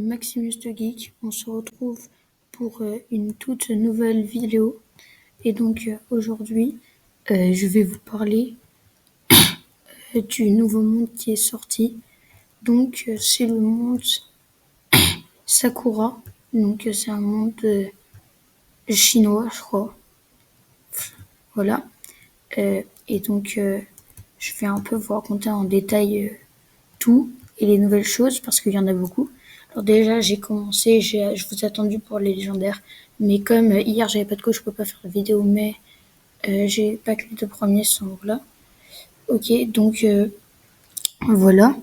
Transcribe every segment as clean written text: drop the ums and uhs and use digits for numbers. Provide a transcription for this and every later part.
Maximus de Geek, on se retrouve pour une toute nouvelle vidéo. Et donc aujourd'hui, je vais vous parler du nouveau monde qui est sorti. Donc c'est le monde Sakura. Donc c'est un monde chinois, je crois. Voilà. Et donc je vais un peu vous raconter en détail tout et les nouvelles choses parce qu'il y en a beaucoup. Alors déjà, j'ai commencé, je vous ai attendu pour les légendaires, mais comme hier j'avais pas de coach, je peux pas faire de vidéo, mais j'ai pas que les deux premiers sont là. Ok, donc voilà.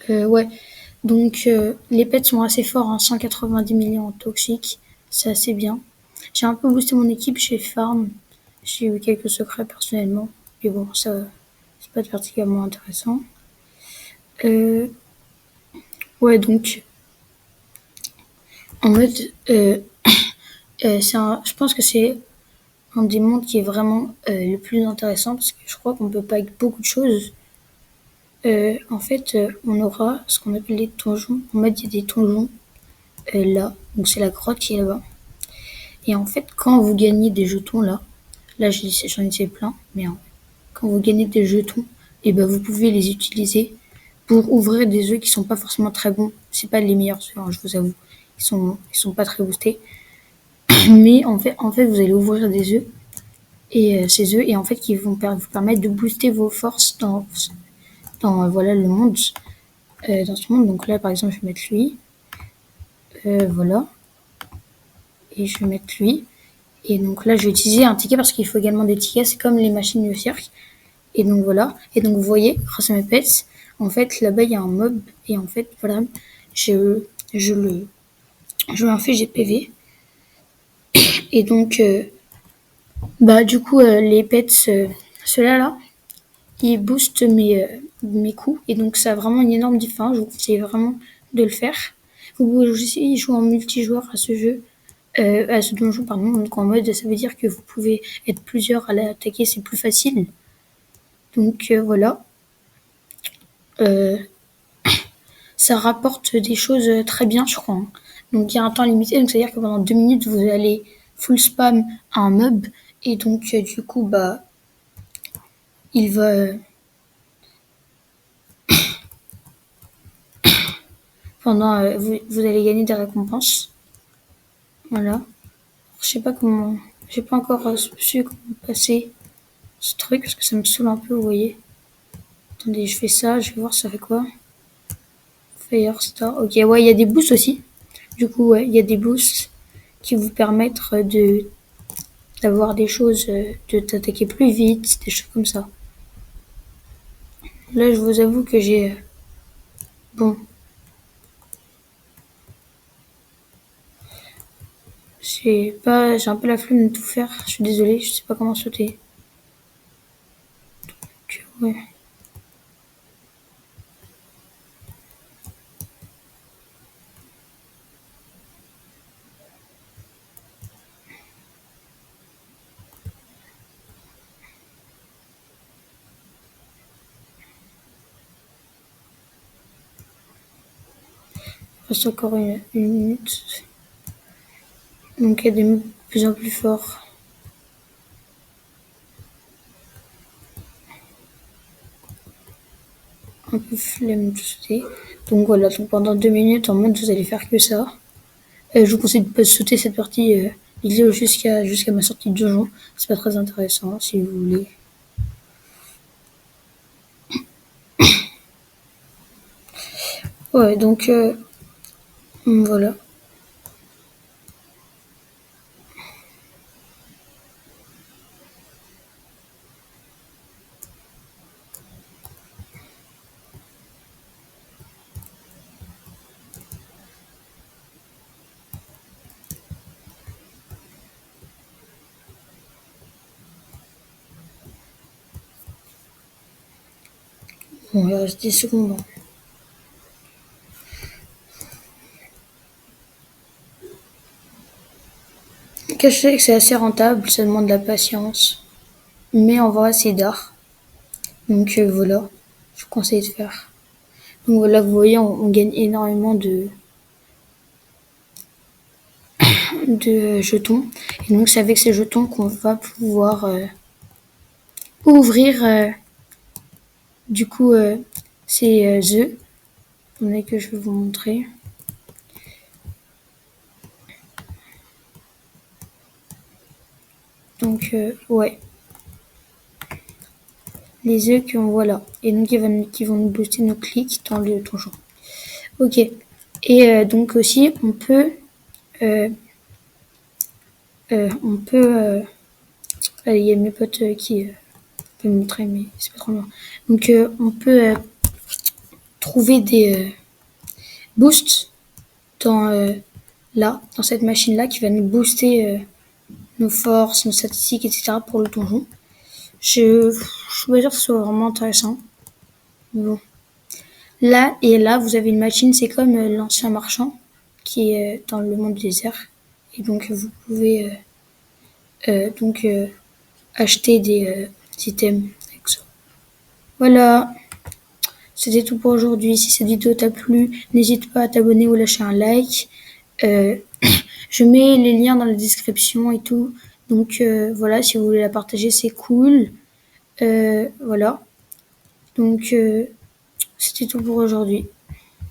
Ouais, donc les pets sont assez forts, hein, 190 millions en toxiques, c'est assez bien. J'ai un peu boosté mon équipe chez Farm, j'ai eu quelques secrets personnellement, mais bon, ça c'est pas particulièrement intéressant. Ouais, donc en mode, je pense que c'est un des mondes qui est vraiment le plus intéressant parce que je crois qu'on peut pas avec beaucoup de choses. En fait, on aura ce qu'on appelle les donjons. En mode, il y a des donjons là, donc c'est la grotte qui est là-bas. Et en fait, quand vous gagnez des jetons là j'en ai fait plein, mais quand vous gagnez des jetons, et ben vous pouvez les utiliser pour ouvrir des œufs qui sont pas forcément très bons. C'est pas les meilleurs œufs, hein, je vous avoue. Ils sont pas très boostés. Mais en fait, vous allez ouvrir des œufs et ces œufs et en fait qui vont vous permettre de booster vos forces dans voilà le monde dans ce monde. Donc là par exemple je vais mettre lui, voilà, et je vais mettre lui. Et donc là je vais utiliser un ticket parce qu'il faut également des tickets, c'est comme les machines de cirque. Et donc voilà, et donc vous voyez grâce à mes pets, en fait là-bas il y a un mob et en fait voilà, je lui inflige des PV. Et donc bah du coup les pets ceux-là là il booste mes coups et donc ça a vraiment une énorme différence. Je vous conseille vraiment de le faire. Vous pouvez aussi jouer en multijoueur à ce jeu, à ce donjon pardon. Donc en mode ça veut dire que vous pouvez être plusieurs à l'attaquer, c'est plus facile. Donc voilà. Euh, Ça rapporte des choses très bien je crois, hein. Donc il y a un temps limité, donc c'est à dire que pendant 2 minutes vous allez full spam un mob et donc du coup bah il va pendant vous allez gagner des récompenses. Voilà. Je sais pas comment, j'ai pas encore su comment passer ce truc parce que ça me saoule un peu, vous voyez. Attendez, je fais ça, je vais voir ça fait quoi. Firestar, ok, ouais, il y a des boosts aussi. Du coup, ouais, il y a des boosts qui vous permettent d'avoir des choses, de t'attaquer plus vite, des choses comme ça. Là, je vous avoue que bon, j'ai un peu la flemme de tout faire. Je suis désolée, je sais pas comment sauter. Donc, ouais. Il reste encore une minute. Donc, il y a des de plus en plus forts. Un peu flemme de sauter. Donc voilà, donc pendant 2 minutes, en mode vous allez faire que ça. Je vous conseille de pas sauter cette partie jusqu'à ma sortie de donjon. C'est pas très intéressant si vous voulez. Ouais, donc voilà. Bon, il reste 10 secondes. Je sais que c'est assez rentable, ça demande de la patience. Mais en vrai, c'est d'art. Donc voilà, je vous conseille de faire. Donc voilà, vous voyez, on gagne énormément de jetons. Et donc c'est avec ces jetons qu'on va pouvoir ouvrir du coup ces œufs. Attendez que je vais vous montrer. Donc ouais, les œufs qu'on voit là. Et donc qui vont nous booster nos clics dans le donjon. Ok. Et donc aussi euh, on peut allez, il y a mes potes qui peuvent me montrer, mais c'est pas trop loin. Donc on peut trouver des boosts dans là, dans cette machine-là, qui va nous booster nos forces, nos statistiques, etc. pour le donjon. Je suis pas sûre que ce soit vraiment intéressant. Mais bon. Là et là, vous avez une machine, c'est comme l'ancien marchand qui est dans le monde du désert. Et donc vous pouvez donc acheter des items avec ça. Voilà, c'était tout pour aujourd'hui. Si cette vidéo t'a plu, n'hésite pas à t'abonner ou lâcher un like. Euh, je mets les liens dans la description et tout. Donc voilà, si vous voulez la partager, c'est cool. Voilà. Donc c'était tout pour aujourd'hui.